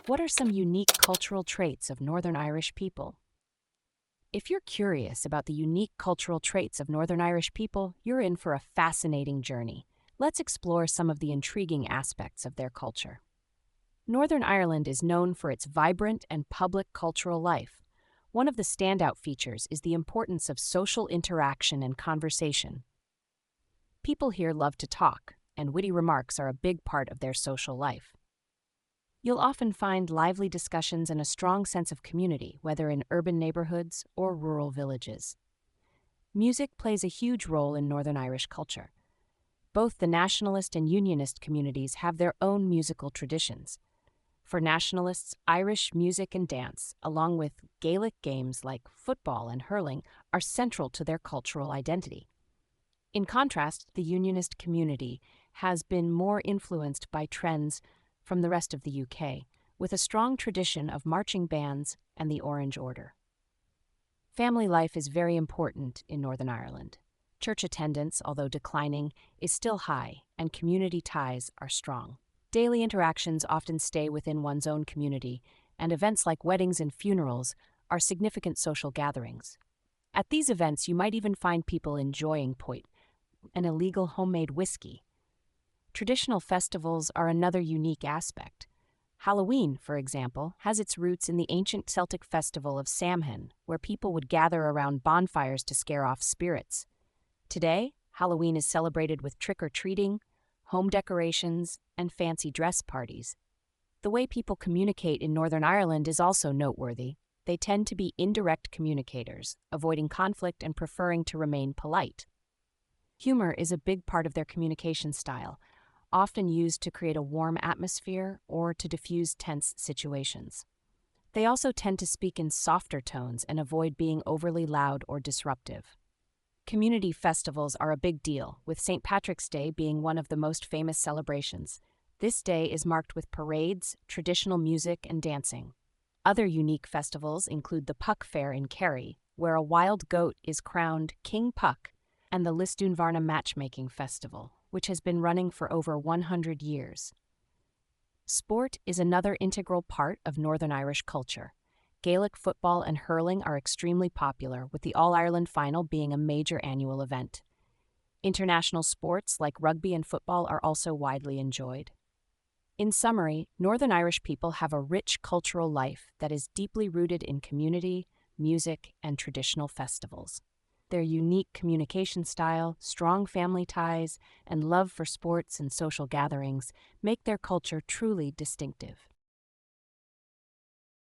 What are some unique cultural traits of Northern Irish people? If you're curious about the unique cultural traits of Northern Irish people, you're in for a fascinating journey. Let's explore some of the intriguing aspects of their culture. Northern Ireland is known for its vibrant and public cultural life. One of the standout features is the importance of social interaction and conversation. People here love to talk, and witty remarks are a big part of their social life. You'll often find lively discussions and a strong sense of community, whether in urban neighborhoods or rural villages. Music plays a huge role in Northern Irish culture. Both the nationalist and unionist communities have their own musical traditions. For nationalists, Irish music and dance, along with Gaelic games like football and hurling, are central to their cultural identity. In contrast, the unionist community has been more influenced by trends from the rest of the UK, with a strong tradition of marching bands and the Orange Order. Family life is very important in Northern Ireland. Church attendance, although declining, is still high, and community ties are strong. Daily interactions often stay within one's own community, and events like weddings and funerals are significant social gatherings. At these events, you might even find people enjoying port, an illegal homemade whiskey. Traditional festivals are another unique aspect. Halloween, for example, has its roots in the ancient Celtic festival of Samhain, where people would gather around bonfires to scare off spirits. Today, Halloween is celebrated with trick-or-treating, home decorations, and fancy dress parties. The way people communicate in Northern Ireland is also noteworthy. They tend to be indirect communicators, avoiding conflict and preferring to remain polite. Humor is a big part of their communication style, often used to create a warm atmosphere or to diffuse tense situations. They also tend to speak in softer tones and avoid being overly loud or disruptive. Community festivals are a big deal, with St. Patrick's Day being one of the most famous celebrations. This day is marked with parades, traditional music, and dancing. Other unique festivals include the Puck Fair in Kerry, where a wild goat is crowned King Puck, and the Lisdoonvarna Matchmaking Festival, which has been running for over 100 years. Sport is another integral part of Northern Irish culture. Gaelic football and hurling are extremely popular, with the All-Ireland final being a major annual event. International sports like rugby and football are also widely enjoyed. In summary, Northern Irish people have a rich cultural life that is deeply rooted in community, music, and traditional festivals. Their unique communication style, strong family ties, and love for sports and social gatherings make their culture truly distinctive.